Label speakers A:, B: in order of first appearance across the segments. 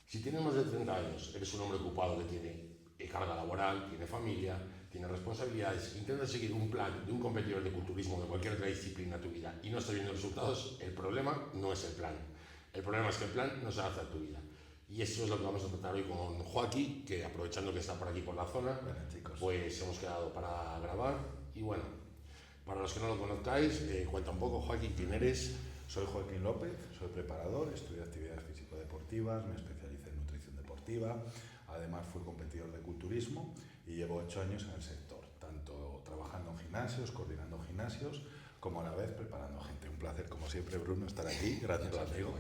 A: Si tienes más de 30 años, eres un hombre ocupado que tiene carga laboral, tiene familia, tiene responsabilidades, intentas seguir un plan de un competidor de culturismo de cualquier otra disciplina a tu vida y no estás viendo resultados, el problema no es el plan. El problema es que el plan no se adapta a tu vida. Y eso es lo que vamos a tratar hoy con Joaquín, que aprovechando que está por aquí por la zona,
B: Bueno, chicos.
A: pues hemos quedado para grabar. Y bueno, para los que no lo conozcáis, cuenta un poco, Joaquín, quién eres.
B: Soy Joaquín López, soy preparador, estudio actividades físico-deportivas, me especialicé en nutrición deportiva, además fui competidor de culturismo y llevo 8 años en el sector, tanto trabajando en gimnasios, coordinando gimnasios, como a la vez preparando gente. Un placer, como siempre, Bruno, estar aquí. Gracias, amigo.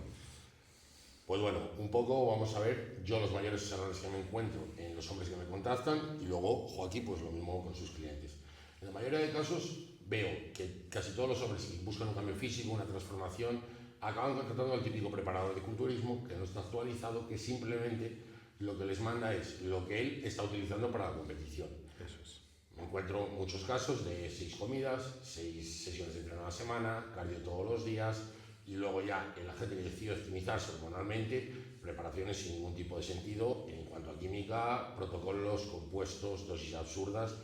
A: Pues bueno, un poco vamos a ver yo los mayores errores que me encuentro en los hombres que me contactan y luego Joaquín pues lo mismo con sus clientes. En la mayoría de casos veo que casi todos los hombres que buscan un cambio físico, una transformación, acaban contratando al típico preparador de culturismo que no está actualizado, que simplemente lo que les manda es lo que él está utilizando para la competición.
B: Eso es.
A: Me encuentro muchos casos de 6 comidas, 6 sesiones de entreno a la semana, cardio todos los días y luego ya la gente que decide optimizarse hormonalmente, preparaciones sin ningún tipo de sentido en cuanto a química, protocolos, compuestos, dosis absurdas,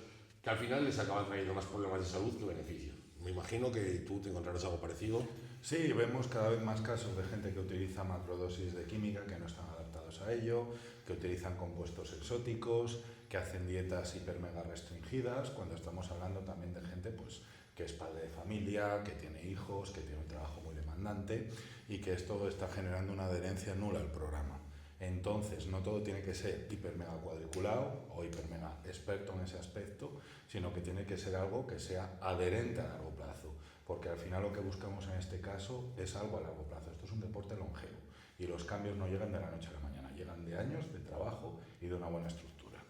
A: que al final les acaban trayendo más problemas de salud que beneficios. Me imagino que tú te encontrarás algo parecido.
B: Sí, vemos cada vez más casos de gente que utiliza macrodosis de química que no están adaptados a ello, que utilizan compuestos exóticos, que hacen dietas hiper mega restringidas, cuando estamos hablando también de gente pues, que es padre de familia, que tiene hijos, que tiene un trabajo muy demandante y que esto está generando una adherencia nula al programa. Entonces, no todo tiene que ser hiper mega cuadriculado o hiper mega experto en ese aspecto, sino que tiene que ser algo que sea adherente a largo plazo, porque al final lo que buscamos en este caso es algo a largo plazo. Esto es un deporte longevo y los cambios no llegan de la noche a la mañana, llegan de años de trabajo y de una buena estructura.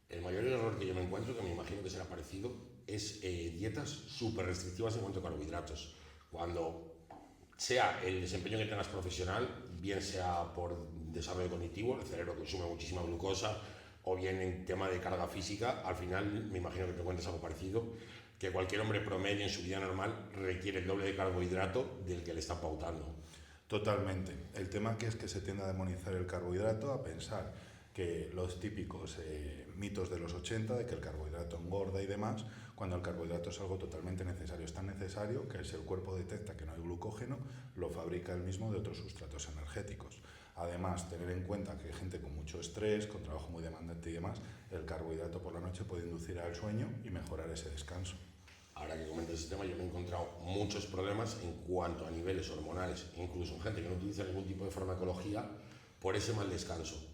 A: El mayor error que yo me encuentro, que me imagino que será parecido, es dietas súper restrictivas en cuanto a carbohidratos. Cuando sea el desempeño que tengas profesional, bien sea por desarrollo cognitivo, el cerebro consume muchísima glucosa, o bien en tema de carga física, al final me imagino que te encuentres algo parecido, que cualquier hombre promedio en su vida normal requiere el doble de carbohidrato del que le están pautando.
B: Totalmente. El tema que es que se tiende a demonizar el carbohidrato, a pensar que los típicos mitos de los 80 de que el carbohidrato engorda y demás, cuando el carbohidrato es algo totalmente necesario. Es tan necesario que si el cuerpo detecta que no hay glucógeno, lo fabrica él mismo de otros sustratos energéticos. Además, tener en cuenta que hay gente con mucho estrés, con trabajo muy demandante y demás, el carbohidrato por la noche puede inducir al sueño y mejorar ese descanso.
A: Ahora que comentas ese tema, yo me he encontrado muchos problemas en cuanto a niveles hormonales, incluso en gente que no utiliza ningún tipo de farmacología, por ese mal descanso,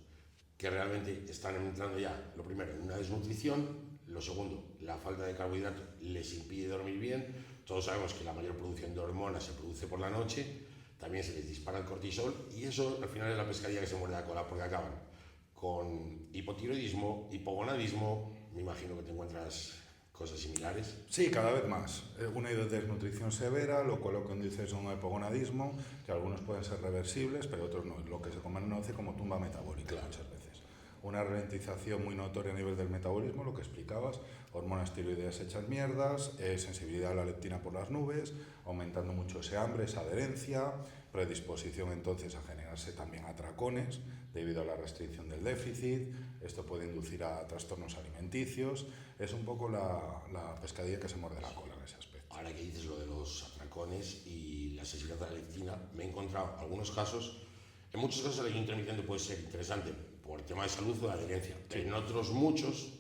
A: que realmente están entrando ya, lo primero, en una desnutrición, lo segundo, la falta de carbohidratos les impide dormir bien, todos sabemos que la mayor producción de hormonas se produce por la noche, también se les dispara el cortisol y eso al final es la pescadilla que se muerde la cola porque acaban con hipotiroidismo, hipogonadismo, me imagino que te encuentras cosas similares.
B: Sí, cada vez más. Una desnutrición severa, lo cual lo conduce a un hipogonadismo, que algunos pueden ser reversibles, pero otros no. Lo que se conoce como tumba metabólica muchas veces. Una ralentización muy notoria a nivel del metabolismo, lo que explicabas, hormonas tiroideas hechas mierdas, sensibilidad a la leptina por las nubes, aumentando mucho ese hambre, esa adherencia, predisposición entonces a generarse también atracones debido a la restricción del déficit. Esto puede inducir a trastornos alimenticios. Es un poco la pescadilla que se muerde la cola en ese aspecto.
A: Ahora que dices lo de los atracones y la sensibilidad a la leptina, me he encontrado algunos casos. En muchos casos el ayuno intermitente puede ser interesante por el tema de salud o de adherencia. Sí. En otros muchos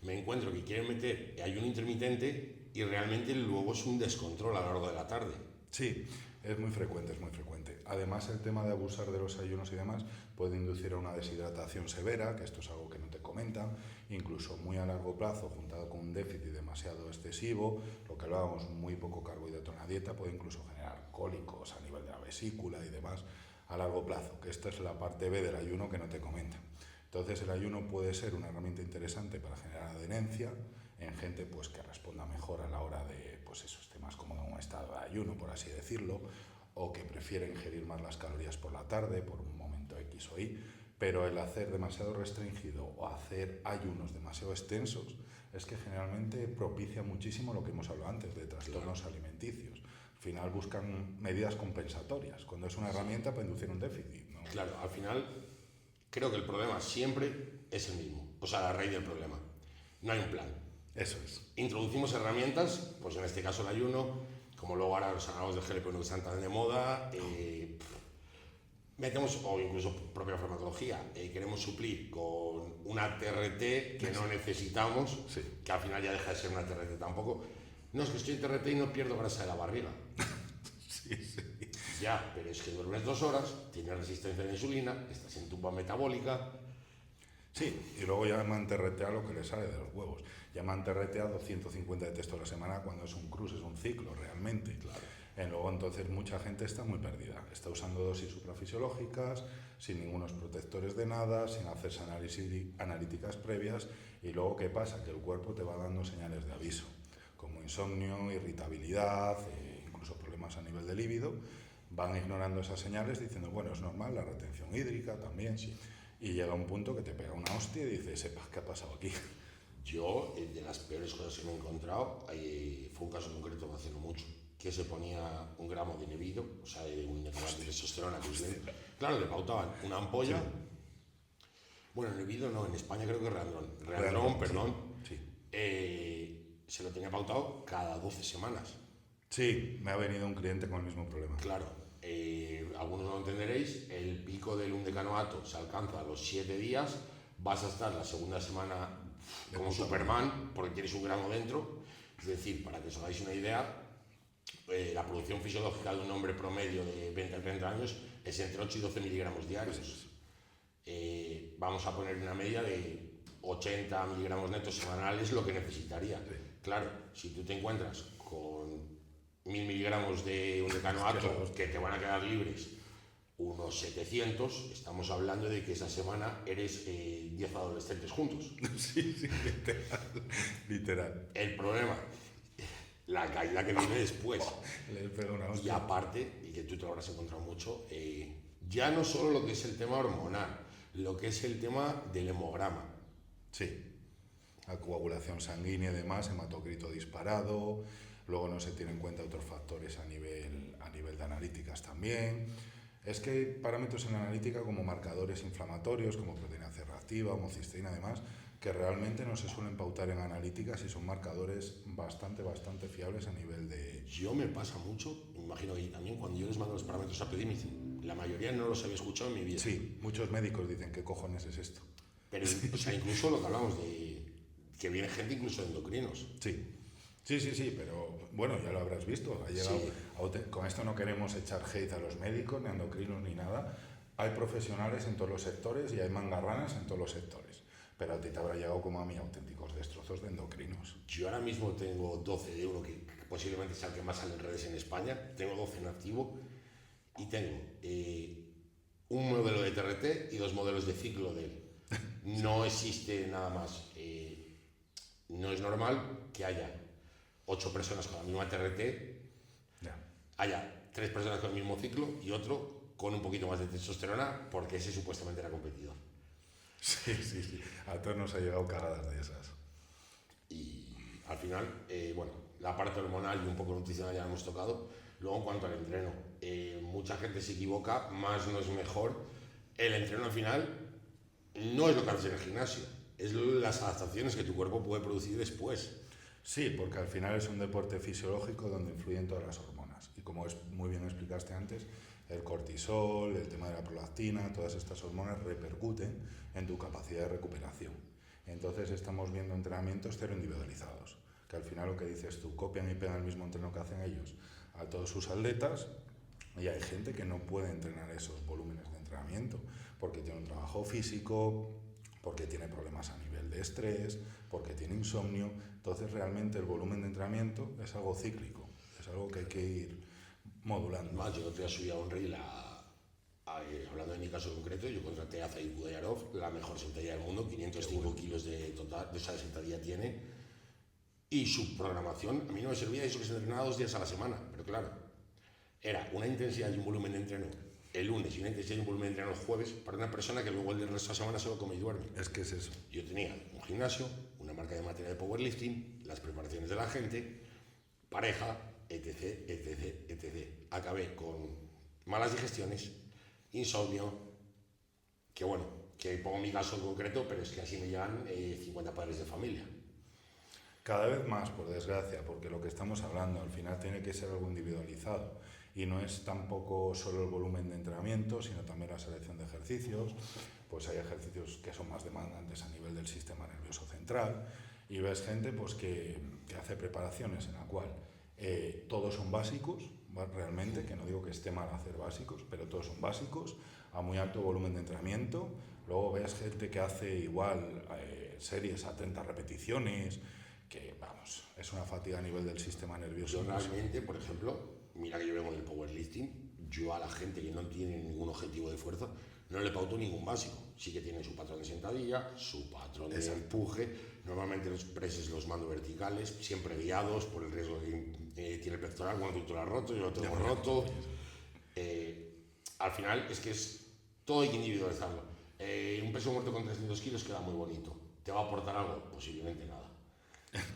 A: me encuentro que quieren meter ayuno intermitente y realmente luego es un descontrol a lo largo de la tarde.
B: Sí, es muy frecuente, es muy frecuente. Además, el tema de abusar de los ayunos y demás puede inducir a una deshidratación severa, que esto es algo que no te comentan, incluso muy a largo plazo, juntado con un déficit demasiado excesivo, lo que hablábamos, muy poco carbohidrato en la dieta, puede incluso generar cólicos a nivel de la vesícula y demás a largo plazo, que esta es la parte B del ayuno que no te comentan. Entonces el ayuno puede ser una herramienta interesante para generar adherencia en gente pues, que responda mejor a la hora de pues, esos temas como en un estado de ayuno, por así decirlo, o que prefiere ingerir más las calorías por la tarde, por un momento X o Y, pero el hacer demasiado restringido o hacer ayunos demasiado extensos es que generalmente propicia muchísimo lo que hemos hablado antes de trastornos alimenticios. Al final buscan medidas compensatorias, cuando es una herramienta para inducir un déficit, ¿no?
A: Claro, al final Creo que el problema siempre es el mismo, o sea, la raíz del problema. No hay un plan.
B: Eso es.
A: Introducimos herramientas, pues en este caso el ayuno, como luego ahora los análogos de GLP-1 que están tan de moda, metemos, o incluso propia farmacología, queremos suplir con una TRT que no necesitamos,
B: Sí.
A: que al final ya deja de ser una TRT tampoco. No, es que estoy en TRT y no pierdo grasa de la barriga.
B: Sí, sí.
A: Ya, pero es que duermes 2 horas, tienes resistencia a la insulina, estás en tumba metabólica.
B: Sí, y luego llaman TRT a lo que le sale de los huevos. Llaman TRT a 250 de texto a la semana cuando es un cruce, es un ciclo realmente.
A: Claro.
B: Luego entonces mucha gente está muy perdida. Está usando dosis suprafisiológicas, sin ningunos protectores de nada, sin hacerse analíticas previas. Y luego, ¿qué pasa? Que el cuerpo te va dando señales de aviso, como insomnio, irritabilidad, incluso problemas a nivel de líbido. Van ignorando esas señales diciendo, bueno, es normal, la retención hídrica también.
A: Sí.
B: Y llega un punto que te pega una hostia y dices, sepas, ¿qué ha pasado aquí?
A: Yo, de las peores cosas que me he encontrado, fue un caso concreto hace no mucho, que se ponía 1 gramo de Nevido, o sea, de un decanato de testosterona. Claro, le pautaban una ampolla. Sí. Bueno, Nevido no, en España creo que Reandrón, perdón.
B: Sí.
A: Se lo tenía pautado cada 12 semanas.
B: Sí, me ha venido un cliente con el mismo problema.
A: Claro, algunos no lo entenderéis, el pico del undecanoato se alcanza a los 7 días, vas a estar la segunda semana como Superman, porque tienes 1 gramo dentro. Es decir, para que os hagáis una idea, la producción fisiológica de un hombre promedio de 20 a 30 años es entre 8 y 12 miligramos diarios. Vamos a poner una media de 80 miligramos netos semanales, lo que necesitaría. Sí. Claro, si tú te encuentras con 1000 miligramos de undecanoato que te van a quedar libres, unos 700, estamos hablando de que esa semana eres 10 adolescentes juntos.
B: Sí, literal.
A: El problema, la caída que viene después.
B: Le pego una hostia.
A: Y aparte, y que tú te lo habrás encontrado mucho, ya no solo lo que es el tema hormonal, lo que es el tema del hemograma.
B: Sí, la coagulación sanguínea y demás, hematocrito disparado, luego no se tienen en cuenta otros factores a nivel de analíticas también. Es que hay parámetros en la analítica como marcadores inflamatorios, como proteína C reactiva, homocisteína, además, que realmente no se suelen pautar en analíticas y son marcadores bastante fiables a nivel de...
A: Yo me pasa mucho, me imagino que también cuando yo les mando los parámetros a pedir, me dicen, la mayoría no los había escuchado en mi vida.
B: Sí, muchos médicos dicen, ¿qué cojones es esto?
A: Pero, o sea, incluso lo que hablamos de que viene gente incluso de endocrinos.
B: Sí, pero bueno, ya lo habrás visto. Ha llegado con esto no queremos echar hate a los médicos, ni a endocrinos, ni nada. Hay profesionales en todos los sectores y hay mangarranas en todos los sectores. Pero a ti te habrá llegado como a mí auténticos destrozos de endocrinos.
A: Yo ahora mismo tengo 12 de uno que posiblemente sea el que más sale en redes en España. Tengo 12 en activo y tengo un modelo de TRT y 2 modelos de ciclo de él. No existe nada más. No es normal que haya 8 personas con la misma TRT, haya 3 personas con el mismo ciclo y otro con un poquito más de testosterona porque ese supuestamente era competidor.
B: Sí. A todos nos ha llegado cagadas de esas.
A: Y al final, bueno, la parte hormonal y un poco nutricional ya la hemos tocado. Luego, en cuanto al entreno, mucha gente se equivoca, más no es mejor. El entreno al final no es lo que haces en el gimnasio, es las adaptaciones que tu cuerpo puede producir después.
B: Sí, porque al final es un deporte fisiológico donde influyen todas las hormonas. Y como muy bien explicaste antes, el cortisol, el tema de la prolactina, todas estas hormonas repercuten en tu capacidad de recuperación. Entonces estamos viendo entrenamientos cero individualizados, que al final lo que dices tú, copian y pegan el mismo entreno que hacen ellos a todos sus atletas, y hay gente que no puede entrenar esos volúmenes de entrenamiento porque tiene un trabajo físico, porque tiene problemas a nivel de estrés, porque tiene insomnio. Entonces realmente el volumen de entrenamiento es algo cíclico, es algo que hay que ir modulando.
A: Más, yo te subí a un reel hablando de mi caso concreto, yo contraté a Zaid Budayarov, la mejor sentadilla del mundo, 505 kilos de total, de esa sentadilla tiene, y su programación a mí no me servía eso que se entrenaba 2 días a la semana, pero claro, era una intensidad y un volumen de entreno el lunes y una intensidad y un volumen de entreno el jueves para una persona que luego el resto de la semana se lo come y duerme.
B: Es que es eso.
A: Yo tenía un gimnasio, una marca de material de powerlifting, las preparaciones de la gente, pareja, etc. Acabé con malas digestiones, insomnio, que bueno, que pongo mi caso en concreto, pero es que así me llegan 50 padres de familia.
B: Cada vez más, por desgracia, porque lo que estamos hablando al final tiene que ser algo individualizado y no es tampoco solo el volumen de entrenamiento, sino también la selección de ejercicios. Pues hay ejercicios que son más demandantes a nivel del sistema nervioso central y ves gente pues que hace preparaciones en la cual todos son básicos, realmente, que no digo que esté mal hacer básicos, pero todos son básicos, a muy alto volumen de entrenamiento. Luego ves gente que hace igual series a 30 repeticiones, que vamos, es una fatiga a nivel del sistema nervioso.
A: Yo realmente, por ejemplo, mira que yo vengo del powerlifting, yo a la gente que no tiene ningún objetivo de fuerza no le pauto ningún básico. Sí que tiene su patrón de sentadilla, su patrón de empuje. Normalmente los presses los mando verticales, siempre guiados por el riesgo que tiene el pectoral. Cuando tú lo has roto, yo lo tengo roto. Al final es que todo hay que individualizarlo. Un peso muerto con 300 kilos queda muy bonito. ¿Te va a aportar algo? Posiblemente nada.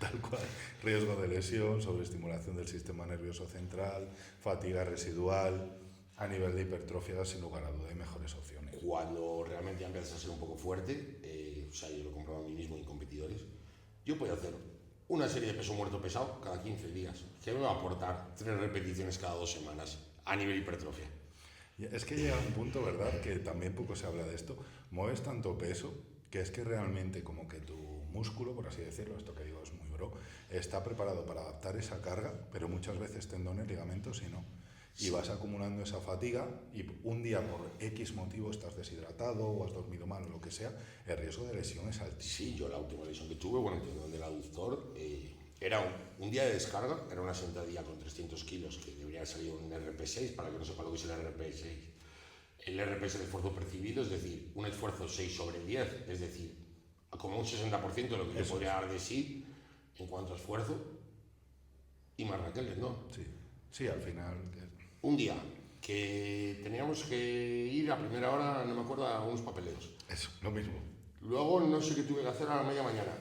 B: Tal cual. Riesgo de lesión, sobreestimulación del sistema nervioso central, fatiga residual. A nivel de hipertrofia, sin lugar a duda, hay mejores opciones.
A: Cuando realmente ya empiezas a ser un poco fuerte, o sea, yo lo he comprobado a mí mismo y competidores, yo puedo hacer una serie de peso muerto pesado cada 15 días, que me va a aportar 3 repeticiones cada 2 semanas a nivel hipertrofia.
B: Es que llega un punto, ¿verdad?, que también poco se habla de esto. Mueves tanto peso que es que realmente como que tu músculo, por así decirlo, esto que digo es muy bro, está preparado para adaptar esa carga, pero muchas veces tendones, ligamentos y no. Y vas acumulando esa fatiga y un día por X motivo estás deshidratado o has dormido mal o lo que sea, el riesgo de lesión es altísimo.
A: Sí, yo la última lesión que tuve, bueno, el tendón del aductor, era un día de descarga, era una sentadilla con 300 kilos que debería haber salido un RP6, para que no sepa lo que es el RP6. El RP es el esfuerzo percibido, es decir, un esfuerzo 6 sobre 10, es decir, como un 60% de lo que yo podría dar de sí en cuanto a esfuerzo, y me arranqué el tendón.
B: Sí, al final.
A: Un día que teníamos que ir a primera hora, no me acuerdo, a unos papeleos.
B: Eso, lo mismo.
A: Luego no sé qué tuve que hacer a la media mañana.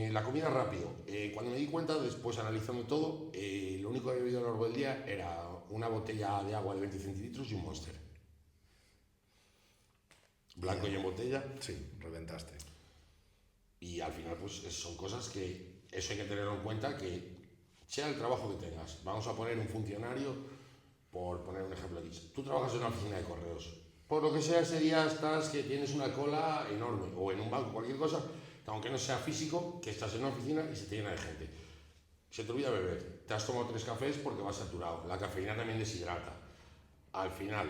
A: La comida rápido. Cuando me di cuenta, después analizando todo, lo único que había bebido a lo largo del día era una botella de agua de 20 centilitros y un Monster. Blanco y en botella.
B: Sí, reventaste.
A: Y al final, pues son cosas que eso hay que tenerlo en cuenta, que sea el trabajo que tengas. Vamos a poner un funcionario, por poner un ejemplo aquí. Tú trabajas en una oficina de correos. Por lo que sea, ese día estás que tienes una cola enorme, o en un banco, cualquier cosa, aunque no sea físico, que estás en una oficina y se te llena de gente. Se te olvida beber. Te has tomado 3 cafés porque vas saturado. La cafeína también deshidrata. Al final,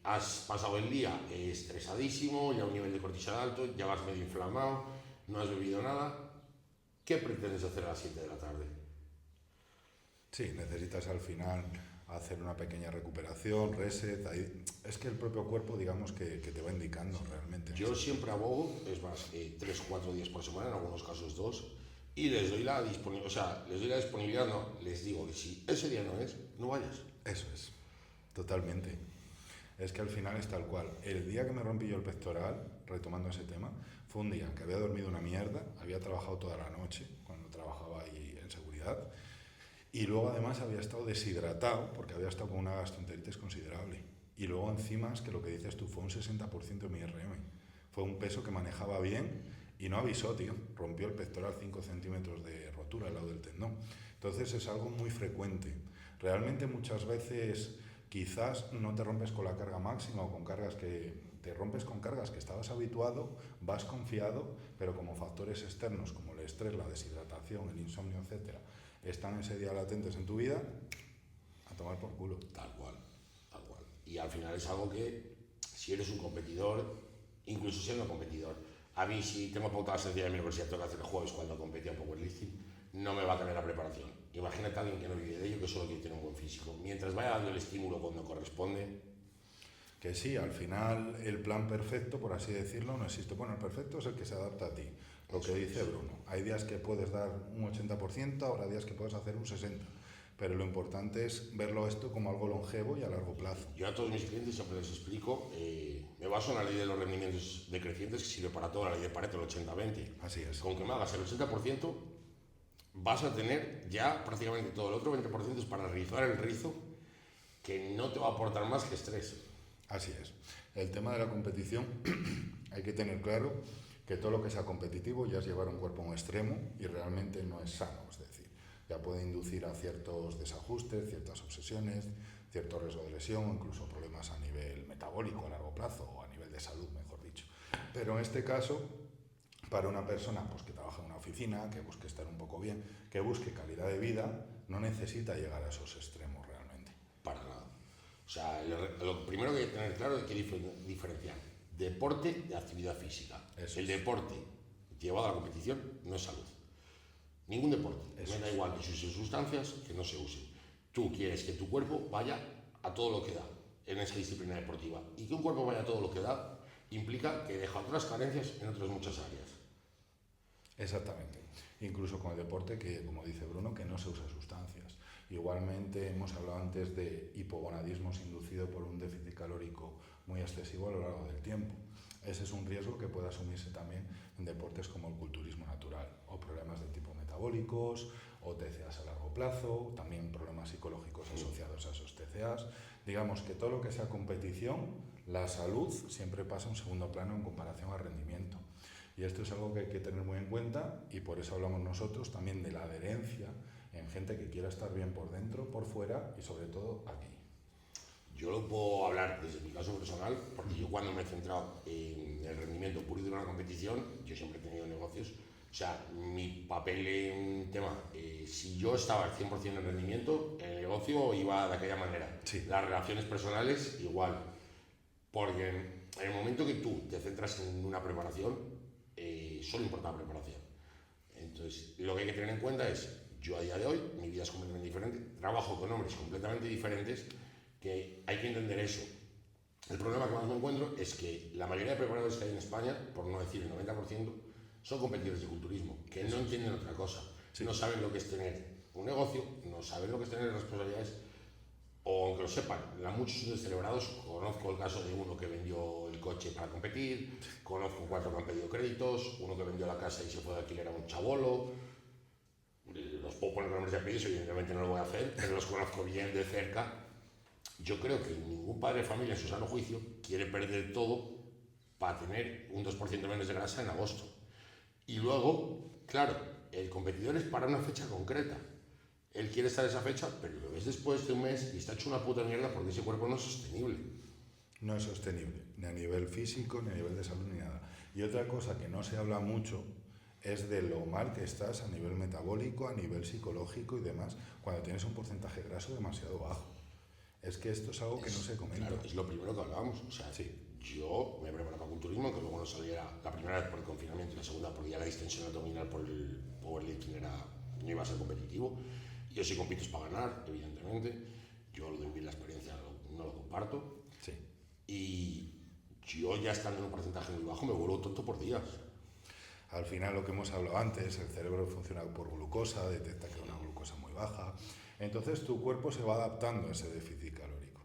A: has pasado el día estresadísimo, ya un nivel de cortisol alto, ya vas medio inflamado, no has bebido nada. ¿Qué pretendes hacer a las 7 de la tarde?
B: Sí, necesitas al final hacer una pequeña recuperación, reset. Es que el propio cuerpo, digamos, que te va indicando realmente.
A: Yo siempre abogo, es más, 3 o 4 días por semana, en algunos casos 2, y les doy la disponibilidad, les digo que si ese día no es, no vayas.
B: Eso es, totalmente. Es que al final es tal cual. El día que me rompí yo el pectoral, retomando ese tema, fue un día que había dormido una mierda, había trabajado toda la noche, cuando trabajaba ahí en seguridad, y luego además había estado deshidratado, porque había estado con una gastroenteritis considerable. Y luego encima, es que lo que dices tú, fue un 60% de mi IRM. Fue un peso que manejaba bien y no avisó, tío. Rompió el pectoral 5 centímetros de rotura al lado del tendón. Entonces es algo muy frecuente. Realmente muchas veces quizás no te rompes con la carga máxima o con cargas que te rompes con cargas que estabas habituado, vas confiado, pero como factores externos como el estrés, la deshidratación, el insomnio, etcétera, están ese día latentes en tu vida, a tomar por culo.
A: Tal cual, tal cual. Y al final es algo que, si eres un competidor, incluso siendo competidor, a mí si tengo pautada el día de mi universidad, tengo que hacer el jueves cuando competía en powerlifting, no me va a tener la preparación. Imagínate a alguien que no vive de ello, que solo quiere tener un buen físico. Mientras vaya dando el estímulo cuando corresponde.
B: Que sí, al final el plan perfecto, por así decirlo, no existe. Bueno, el perfecto es el que se adapta a ti. Lo que dice Bruno. Hay días que puedes dar un 80%, habrá días que puedes hacer un 60%. Pero lo importante es verlo esto como algo longevo y a largo plazo.
A: Yo a todos mis clientes siempre les explico, me baso en la ley de los rendimientos decrecientes, que sirve para todo, la ley de Pareto, el 80-20.
B: Así es.
A: Con que me hagas el 80%, vas a tener ya prácticamente todo. El otro 20% es para rizar el rizo, que no te va a aportar más que estrés.
B: Así es. El tema de la competición, hay que tener claro que todo lo que sea competitivo ya es llevar un cuerpo a un extremo y realmente no es sano, es decir, ya puede inducir a ciertos desajustes, ciertas obsesiones, cierto riesgo de lesión, incluso problemas a nivel metabólico a largo plazo o a nivel de salud, mejor dicho. Pero en este caso, para una persona pues, que trabaja en una oficina, que busque estar un poco bien, que busque calidad de vida, no necesita llegar a esos extremos realmente.
A: Para nada. O sea, lo primero que hay que tener claro es que diferenciar deporte de actividad física.
B: Eso
A: El
B: es.
A: deporte llevado a la competición no es salud. Ningún deporte.
B: Eso
A: Me da
B: es.
A: igual que se usen sustancias que no se usen. Tú quieres que tu cuerpo vaya a todo lo que da en esa disciplina deportiva. Y que un cuerpo vaya a todo lo que da implica que deja otras carencias en otras muchas áreas.
B: Exactamente. Incluso con el deporte que, como dice Bruno, que no se usa sustancias. Igualmente hemos hablado antes de hipogonadismos inducido por un déficit calórico muy excesivo a lo largo del tiempo. Ese es un riesgo que puede asumirse también en deportes como el culturismo natural o problemas de tipo metabólicos o TCAs a largo plazo, también problemas psicológicos asociados a esos TCAs. Digamos que todo lo que sea competición, la salud siempre pasa a un segundo plano en comparación al rendimiento. Y esto es algo que hay que tener muy en cuenta y por eso hablamos nosotros también de la adherencia en gente que quiera estar bien por dentro, por fuera y sobre todo aquí.
A: Yo lo puedo hablar desde mi caso personal, porque yo cuando me he centrado en el rendimiento puro y duro de una competición, yo siempre he tenido negocios. O sea, mi papel en tema, si yo estaba al 100% en rendimiento, el negocio iba de aquella manera.
B: Sí.
A: Las relaciones personales igual. Porque en el momento que tú te centras en una preparación, solo importa la preparación. Entonces, lo que hay que tener en cuenta es, yo a día de hoy, mi vida es completamente diferente, trabajo con hombres completamente diferentes, que hay que entender eso. El problema que más me encuentro es que la mayoría de preparadores que hay en España, por no decir el 90%, son competidores de culturismo, que no entienden otra cosa.
B: Sí.
A: No saben lo que es tener un negocio, no saben lo que es tener responsabilidades, o aunque lo sepan, muchos celebrados, conozco el caso de uno que vendió el coche para competir, conozco 4 que han pedido créditos, uno que vendió la casa y se fue de alquiler a un chabolo. Los puedo poner nombres de apellidos, evidentemente no lo voy a hacer, pero los conozco bien de cerca. Yo creo que ningún padre de familia en su sano juicio quiere perder todo para tener un 2% menos de grasa en agosto. Y luego, claro, el competidor es para una fecha concreta. Él quiere estar esa fecha, pero lo ves después de un mes y está hecho una puta mierda porque ese cuerpo no es sostenible.
B: No es sostenible, ni a nivel físico, ni a nivel de salud, ni nada. Y otra cosa que no se habla mucho es de lo mal que estás a nivel metabólico, a nivel psicológico y demás, cuando tienes un porcentaje graso demasiado bajo. Es que esto es algo que no se comenta.
A: Claro, es lo primero que hablábamos. O sea,
B: Sí.
A: yo me preparaba para culturismo, que luego no saliera la primera vez por el confinamiento y la segunda porque ya la distensión abdominal por el powerlifting no iba a ser competitivo. Yo sí compito es para ganar, evidentemente. Yo lo de vivir la experiencia no lo comparto.
B: Sí.
A: Y yo ya estando en un porcentaje muy bajo me vuelvo tonto por días.
B: Al final, lo que hemos hablado antes, el cerebro funciona por glucosa, detecta que hay una glucosa muy baja. Entonces tu cuerpo se va adaptando a ese déficit calórico.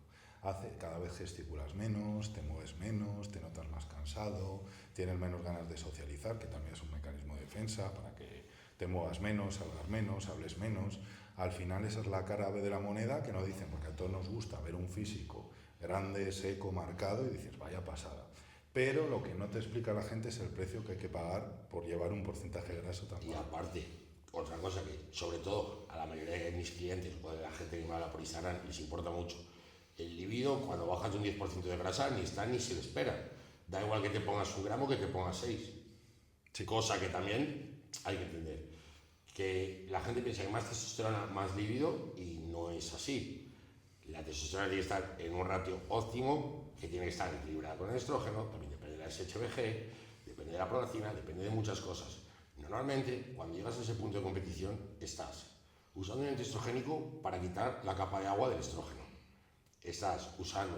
B: Cada vez gesticulas menos, te mueves menos, te notas más cansado, tienes menos ganas de socializar, que también es un mecanismo de defensa para que te muevas menos, salgas menos, hables menos. Al final esa es la cara B de la moneda que no dicen, porque a todos nos gusta ver un físico grande, seco, marcado y dices, vaya pasada. Pero lo que no te explica la gente es el precio que hay que pagar por llevar un porcentaje de graso tan bajo.
A: Y aparte, otra cosa que sobre todo a la mayoría de mis clientes o de la gente que me habla por Instagram les importa mucho. El libido, cuando bajas de un 10% de grasa, ni está ni se le espera. Da igual que te pongas 1 gramo que te pongas 6.
B: Sí.
A: Cosa que también hay que entender. Que la gente piensa que más testosterona, más libido, y no es así. La testosterona tiene que estar en un ratio óptimo, que tiene que estar equilibrada con el estrógeno, también depende de la SHBG, depende de la prolactina, depende de muchas cosas. Normalmente, cuando llegas a ese punto de competición, estás usando un antiestrogénico para quitar la capa de agua del estrógeno. Estás usando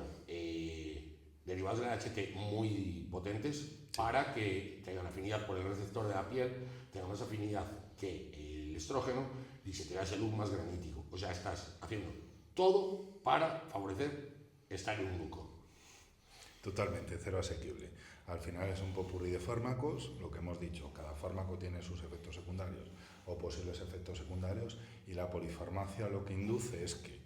A: derivados del HT muy potentes para que tengan afinidad por el receptor de la piel, tengan más afinidad que el estrógeno y se te da ese look más granítico. O sea, estás haciendo todo para favorecer estar en un buco.
B: Totalmente, cero asequible. Al final es un popurrí de fármacos, lo que hemos dicho, cada fármaco tiene sus efectos secundarios o posibles efectos secundarios y la polifarmacia lo que induce es que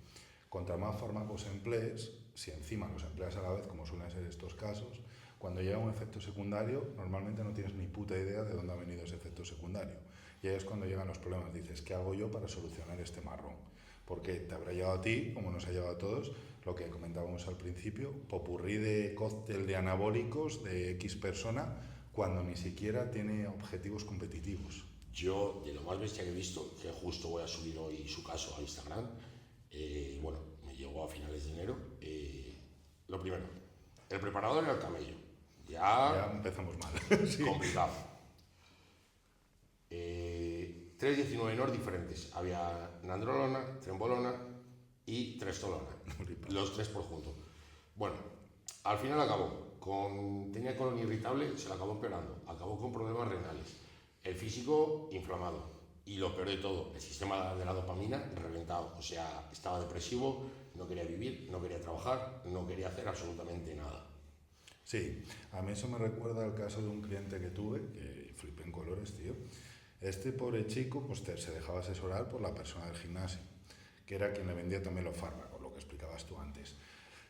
B: contra más fármacos emplees, si encima los empleas a la vez, como suelen ser estos casos, cuando llega un efecto secundario, normalmente no tienes ni puta idea de dónde ha venido ese efecto secundario. Y ahí es cuando llegan los problemas. Dices, ¿qué hago yo para solucionar este marrón? Porque te habrá llegado a ti, como nos ha llegado a todos, lo que comentábamos al principio, popurrí de cóctel de anabólicos de X persona, cuando ni siquiera tiene objetivos competitivos.
A: Yo, de lo más bestia que he visto, que justo voy a subir hoy su caso a Instagram, bueno, me llegó a finales de enero, lo primero, el preparador era el camello.
B: Ya empezamos mal.
A: Sí. Complicado. 3,19 NOR diferentes. Había nandrolona, trembolona y trestolona. Los tres por junto. Bueno, al final acabó. Tenía colon irritable, se la acabó empeorando. Acabó con problemas renales. El físico inflamado. Y lo peor de todo, el sistema de la dopamina reventado. O sea, estaba depresivo, no quería vivir, no quería trabajar, no quería hacer absolutamente nada.
B: Sí, a mí eso me recuerda al caso de un cliente que tuve, que flipé en colores, tío. Este pobre chico pues se dejaba asesorar por la persona del gimnasio, que era quien le vendía también los fármacos, lo que explicabas tú antes.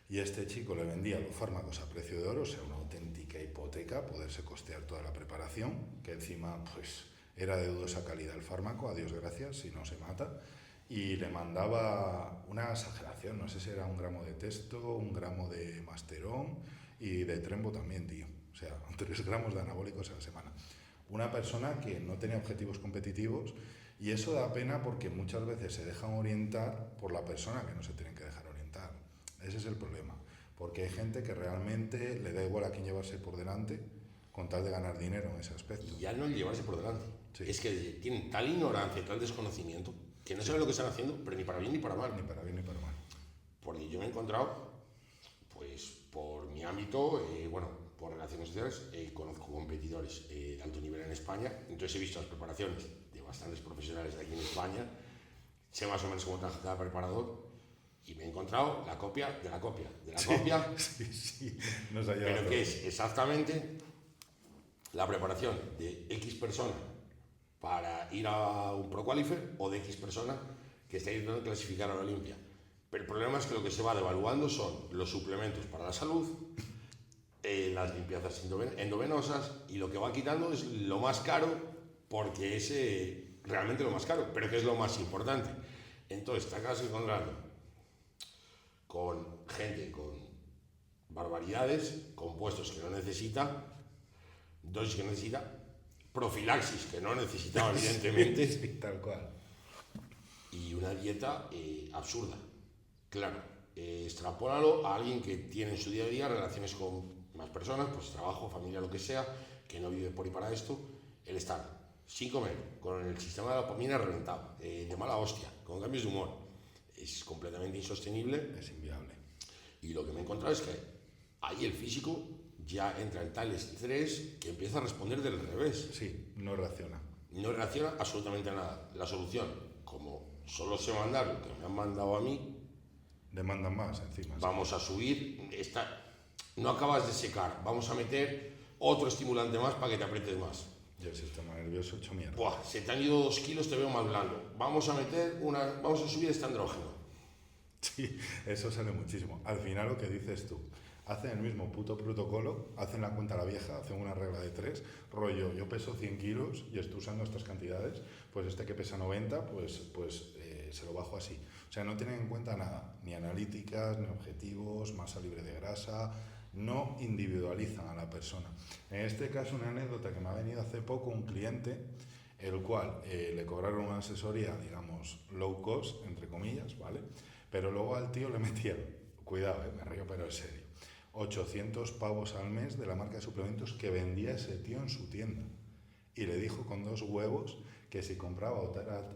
B: Y este chico le vendía los fármacos a precio de oro, o sea, una auténtica hipoteca, poderse costear toda la preparación, que encima pues era de dudosa calidad el fármaco, a Dios gracias, si no se mata. Y le mandaba una exageración, no sé si era 1 gramo de testo, 1 gramo de masterón y de trembo también, tío. O sea, 3 gramos de anabólicos a la semana. Una persona que no tenía objetivos competitivos, y eso da pena porque muchas veces se dejan orientar por la persona que no se tienen que dejar orientar. Ese es el problema, porque hay gente que realmente le da igual a quién llevarse por delante con tal de ganar dinero en ese aspecto.
A: Y ya no el llevarse por delante.
B: Sí.
A: Es que tienen tal ignorancia, tal desconocimiento, que no saben lo que están haciendo, pero ni para bien ni para mal.
B: Ni para bien ni para mal.
A: Porque yo me he encontrado, pues por mi ámbito, por relaciones sociales, conozco competidores de alto nivel en España, entonces he visto las preparaciones de bastantes profesionales de aquí en España, sé más o menos cómo trabaja cada preparador y me he encontrado la copia de la copia de la copia,
B: Sí, nos ha
A: pero que es exactamente la preparación de X persona para ir a un Pro Qualifier o de X persona que está intentando clasificar a la Olimpia. Pero el problema es que lo que se va devaluando son los suplementos para la salud, las limpiezas endovenosas, y lo que va quitando es lo más caro, porque es realmente lo más caro, pero que es lo más importante. Entonces te acabas encontrando con gente con barbaridades, compuestos que no necesita, dosis que no necesita, profilaxis que no necesitaba evidentemente,
B: Sí, tal cual.
A: y una dieta absurda. Claro, extrapólalo a alguien que tiene en su día a día relaciones con más personas, pues trabajo, familia, lo que sea, que no vive por y para esto, el estar sin comer, con el sistema de la dopamina reventado, de mala hostia, con cambios de humor, es completamente insostenible.
B: Es inviable.
A: Y lo que me he encontrado es que ahí el físico ya entra en tal estrés que empieza a responder del revés.
B: Sí, no reacciona.
A: No reacciona absolutamente a nada. La solución, como solo sé mandar lo que me han mandado a mí,
B: Demandan más encima.
A: vamos a subir, no acabas de secar, vamos a meter otro estimulante más para que te aprietes más.
B: Y el sistema nervioso hecho mierda.
A: Buah, se te han ido 2 kilos, te veo más blando. Vamos a subir este andrógeno.
B: Sí, eso sale muchísimo. Al final lo que dices tú, hacen el mismo puto protocolo, hacen la cuenta a la vieja, hacen una regla de 3, rollo, yo peso 100 kilos y estoy usando estas cantidades, pues este que pesa 90, se lo bajo así. O sea, no tienen en cuenta nada, ni analíticas, ni objetivos, masa libre de grasa, no individualizan a la persona. En este caso, una anécdota que me ha venido hace poco, un cliente, el cual le cobraron una asesoría, digamos, low cost, entre comillas, ¿vale? Pero luego al tío le metieron, cuidado, me río pero en serio, 800 pavos al mes de la marca de suplementos que vendía ese tío en su tienda. Y le dijo con 2 huevos que si compraba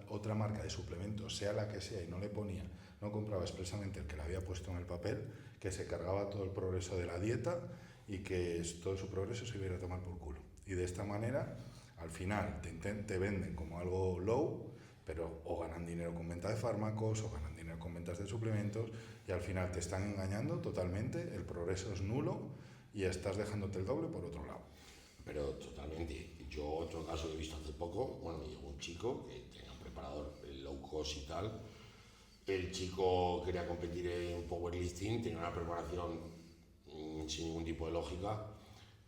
B: otra marca de suplementos, sea la que sea, y no le ponía, no compraba expresamente el que le había puesto en el papel, que se cargaba todo el progreso de la dieta y que todo su progreso se iba a tomar por culo. Y de esta manera, al final, te venden como algo low, pero o ganan dinero con venta de fármacos, o ganan dinero con ventas de suplementos, y al final te están engañando totalmente, el progreso es nulo y estás dejándote el doble por otro lado.
A: Pero totalmente. Yo otro caso que he visto hace poco, me llegó un chico que tenía un preparador low cost y tal, El chico quería competir en powerlifting, tenía una preparación sin ningún tipo de lógica,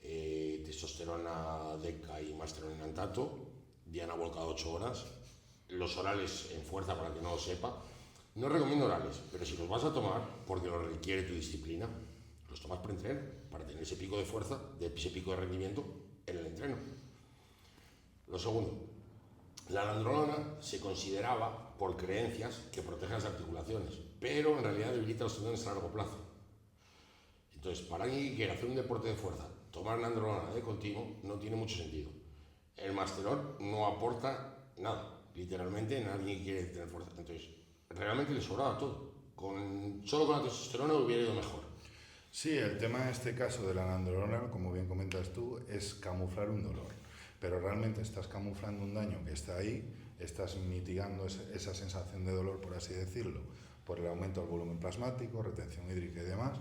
A: testosterona deca y masterona inantato, Diana volcado 8 horas, los orales en fuerza para que no lo sepa. No recomiendo orales, pero si los vas a tomar, porque lo requiere tu disciplina, los tomas pre-entreno, para tener ese pico de fuerza, ese pico de rendimiento en el entreno. Lo segundo, la nandrolona se consideraba, por creencias, que protege las articulaciones, pero en realidad debilita los tendones a largo plazo. Entonces, para alguien que quiera hacer un deporte de fuerza, tomar nandrolona de continuo no tiene mucho sentido. El masterol no aporta nada, literalmente, en alguien que quiere tener fuerza. Entonces, realmente le sobraba todo. Solo con la testosterona hubiera ido mejor.
B: Sí, el tema en este caso de la nandrolona, como bien comentas tú, es camuflar un dolor. Pero realmente estás camuflando un daño que está ahí, estás mitigando esa sensación de dolor, por así decirlo, por el aumento del volumen plasmático, retención hídrica y demás,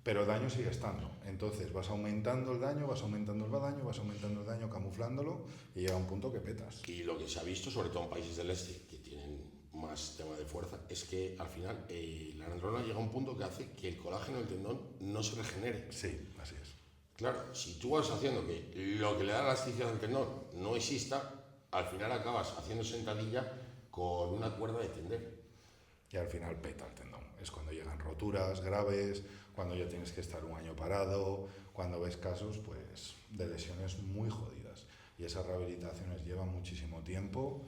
B: pero el daño sigue estando. Entonces vas aumentando el daño, vas aumentando el daño, camuflándolo y llega a un punto que petas.
A: Y lo que se ha visto, sobre todo en países del este, que tienen más tema de fuerza, es que al final la nandrolona llega a un punto que hace que el colágeno del tendón no se regenere.
B: Sí, así es.
A: Claro, si tú vas haciendo que lo que le da elasticidad al tendón no exista, al final acabas haciendo sentadilla con una cuerda de tender.
B: Y al final peta el tendón. Es cuando llegan roturas graves, cuando ya tienes que estar un año parado, cuando ves casos pues, de lesiones muy jodidas. Y esas rehabilitaciones llevan muchísimo tiempo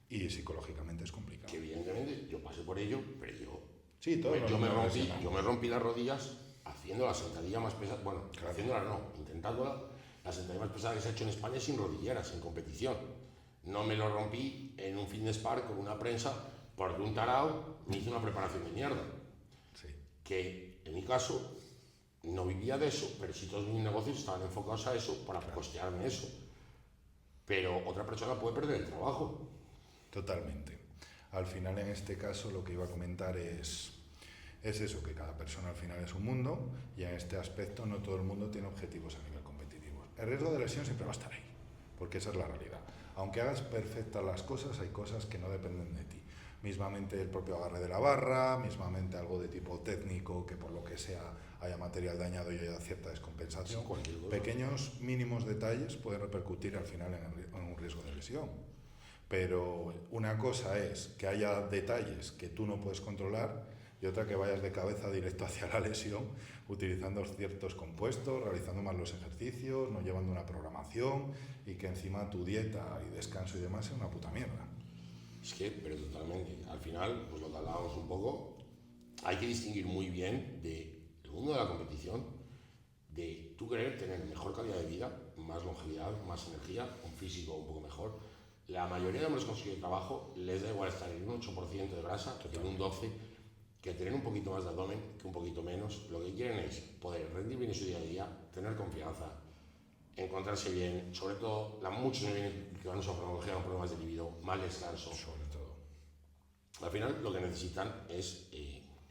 B: y psicológicamente es complicado.
A: Que evidentemente yo pasé por ello, pero
B: Sí,
A: yo me rompí las rodillas haciendo la sentadilla más pesada, bueno,
B: claro.
A: haciéndola no, intentándola, la sentadilla más pesada que se ha hecho en España sin rodilleras, en competición. No me lo rompí en un fitness park con una prensa porque un tarao me hizo una preparación de mierda.
B: Sí.
A: Que en mi caso no vivía de eso, pero sí todos mis negocios estaban enfocados a eso para costearme eso. Pero otra persona puede perder el trabajo.
B: Totalmente. Al final, en este caso, lo que iba a comentar es eso, que cada persona al final es un mundo y en este aspecto no todo el mundo tiene objetivos a nivel competitivo. El riesgo de lesión siempre va a estar ahí, porque esa es la realidad. Aunque hagas perfectas las cosas, hay cosas que no dependen de ti. Mismamente el propio agarre de la barra, mismamente algo de tipo técnico, que por lo que sea haya material dañado y haya cierta descompensación.
A: Sí,
B: pequeños mínimos detalles pueden repercutir al final en un riesgo de lesión. Pero una cosa es que haya detalles que tú no puedes controlar y otra que vayas de cabeza directo hacia la lesión, utilizando ciertos compuestos, realizando más los ejercicios, no llevando una programación y que encima tu dieta y descanso y demás sea una puta mierda.
A: Es que, pero totalmente. Al final, pues lo que hablábamos un poco, hay que distinguir muy bien del mundo de la competición, de tú querer tener mejor calidad de vida, más longevidad, más energía, un físico un poco mejor. La mayoría de hombres con su trabajo les da igual estar en un 8% de grasa que en un 12%, que tener un poquito más de abdomen que un poquito menos. Lo que quieren es poder rendir bien en su día a día, tener confianza, encontrarse bien, sobre todo, muchos me vienen que van a oftalmología con problemas de libido, mal descanso.
B: Sobre todo.
A: Al final lo que necesitan es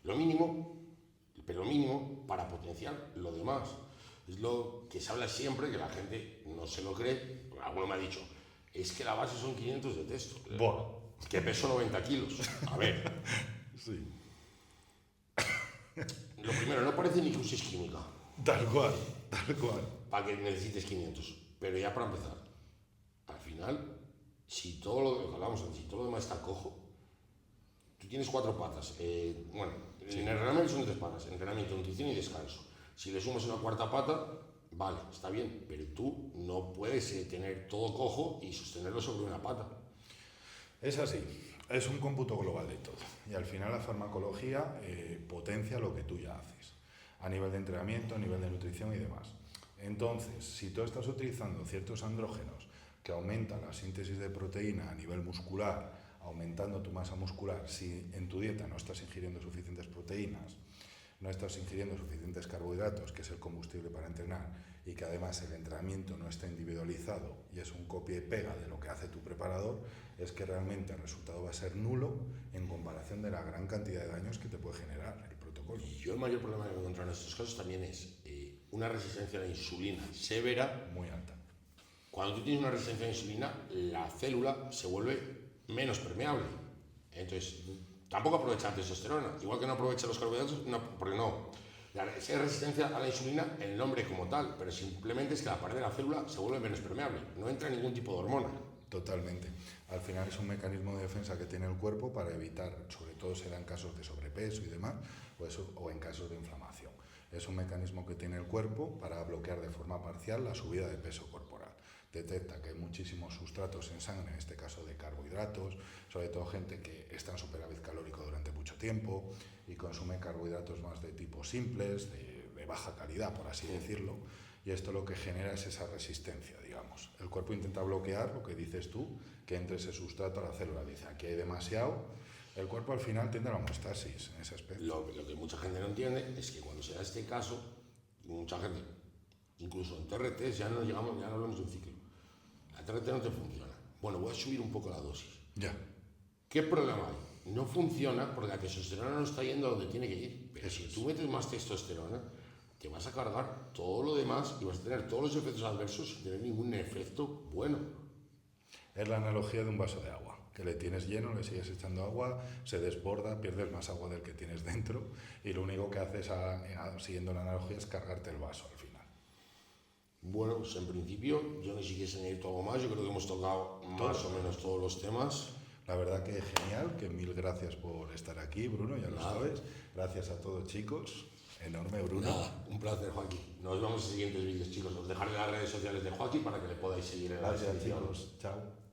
A: lo mínimo, pero lo mínimo para potenciar lo demás. Es lo que se habla siempre, que la gente no se lo cree. Alguno me ha dicho, es que la base son 500 de testo.
B: Buah.
A: Que peso 90 kilos. A ver.
B: Sí.
A: Lo primero, no parece ni que uses química.
B: Tal cual, tal cual.
A: Para que necesites 500. Pero ya para empezar, al final, si todo lo que hablamos antes, si todo lo demás está cojo, tú tienes 4 patas. Bueno,
B: Sí.
A: en el entrenamiento son 3 patas: entrenamiento, nutrición y descanso. Si le sumas una cuarta pata, vale, está bien, pero tú no puedes tener todo cojo y sostenerlo sobre una pata.
B: Es así, es un cómputo global de todo y al final la farmacología potencia lo que tú ya haces a nivel de entrenamiento, a nivel de nutrición y demás. Entonces, si tú estás utilizando ciertos andrógenos que aumentan la síntesis de proteína a nivel muscular, aumentando tu masa muscular, si en tu dieta no estás ingiriendo suficientes proteínas, no estás ingiriendo suficientes carbohidratos, que es el combustible para entrenar, y que además el entrenamiento no está individualizado y es un copia y pega de lo que hace tu preparador, es que realmente el resultado va a ser nulo en comparación de la gran cantidad de daños que te puede generar el protocolo.
A: Y yo el mayor problema que me he encontrado en estos casos también es una resistencia a la insulina severa.
B: Muy alta.
A: Cuando tú tienes una resistencia a la insulina, la célula se vuelve menos permeable. Entonces, tampoco aprovecha la testosterona, igual que no aprovecha los carbohidratos, no, porque no. Si hay resistencia a la insulina, el nombre como tal, pero simplemente es que la pared de la célula se vuelve menos permeable, no entra ningún tipo de hormona.
B: Totalmente. Al final es un mecanismo de defensa que tiene el cuerpo para evitar, sobre todo se da en casos de sobrepeso y demás, o en casos de inflamación. Es un mecanismo que tiene el cuerpo para bloquear de forma parcial la subida de peso corporal. Detecta que hay muchísimos sustratos en sangre, en este caso de carbohidratos, sobre todo gente que está en superávit calórico durante mucho tiempo y consume carbohidratos más de tipo simples, de baja calidad, por así decirlo, y esto lo que genera es esa resistencia, digamos. El cuerpo intenta bloquear lo que dices tú, que entre ese sustrato a la célula. Dice, aquí hay demasiado. El cuerpo al final tiende a la homeostasis en ese aspecto.
A: Lo que mucha gente no entiende es que cuando se da este caso, mucha gente, incluso en TRT, ya no hablamos de un ciclo. La TRT no te funciona. Bueno, voy a subir un poco la dosis.
B: Ya.
A: ¿Qué problema hay? No funciona porque la testosterona no está yendo a donde tiene que ir. Pero si tú metes más testosterona, te vas a cargar todo lo demás y vas a tener todos los efectos adversos sin tener ningún efecto bueno.
B: Es la analogía de un vaso de agua, que le tienes lleno, le sigues echando agua, se desborda, pierdes más agua del que tienes dentro y lo único que haces, siguiendo la analogía, es cargarte el vaso al final.
A: Bueno, pues en principio yo no sé si quieres añadir algo más, yo creo que hemos tocado más o menos todos los temas.
B: La verdad que genial, que mil gracias por estar aquí, Bruno, ya lo sabes. Gracias a todos, chicos. Enorme, Bruno.
A: Nada, un placer, Joaquín. Nos vemos en siguientes vídeos, chicos. Os dejaré las redes sociales de Joaquín para que le podáis seguir en la
B: Gracias,
A: descripción.
B: chicos. Chao.